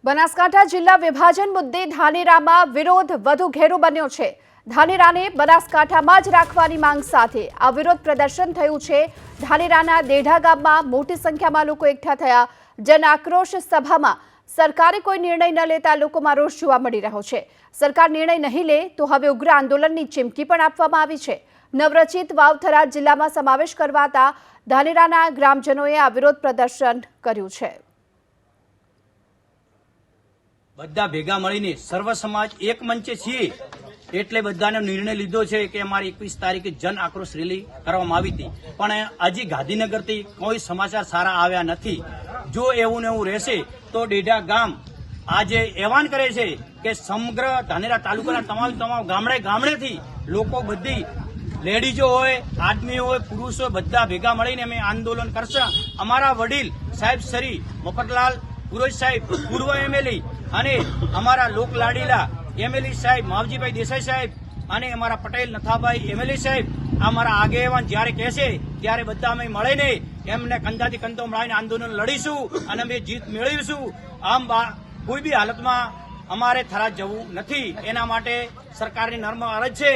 બનાસકાંઠા જિલ્લા વિભાજન મુદ્દે ધાનેરામાં વિરોધ વધુ ઘેરો બન્યો છે। ધાનેરાને બનાસકાંઠામાં જ રાખવાની માંગ સાથે આ વિરોધ પ્રદર્શન થયું છે। ધાનેરાના દેઢા ગામમાં મોટી સંખ્યામાં લોકો એકઠા થયા। જન આક્રોશ સભામાં સરકારે કોઈ નિર્ણય ન લેતા લોકોમાં રોષ જોવા મળી રહ્યો છે। સરકાર નિર્ણય નહીં લે તો હવે ઉગ્ર આંદોલનની ચીમકી પણ આપવામાં આવી છે। નવરચિત વાવથરા જિલ્લામાં સમાવેશ કરવાતા ધાનેરાના ગ્રામજનોએ આ વિરોધ પ્રદર્શન કર્યું છે। બધા ભેગા મળીને સર્વ સમાજ એક મંચે છીએ એટલે બધાને નિર્ણય લીધો છે કે અમારી 21 તારીખે જન આક્રોશ રેલી કરવામાં આવી હતી, પણ હજી ગાંધીનગરથી કોઈ સમાચાર સારા આવ્યા નથી। જો એવું ને એવું રહેશે તો ડેઢા ગામ આજે એવાન કરે છે કે સમગ્ર ધાનેરા તાલુકાના તમામ ગામડેથી લોકો બધી લેડીઝો હોય, આદમી હોય, પુરુષો હોય બધા ભેગા મળીને અમે આંદોલન કરશે। અમારા વડીલ સાહેબ શ્રી મફતલાલ પુરોહિત સાહેબ પૂર્વ એમએલએ અને અમારા લોકલાડીલા એમએલએ સાહેબ માવજીભાઈ દેસાઈ સાહેબ અને અમારા પટેલ નથાભાઈ એમએલએ સાહેબ અમારા આગેવાન જ્યારે કહેશે ત્યારે બધા અમે મળીને એમને કંધાથી કંધો મળીને આંદોલન લડીશું અને અમે જીત મેળવીશું। આમ કોઈ બી હાલતમાં અમારે થરાદ જવું નથી। એના માટે સરકારની નર્મ અરજ છે।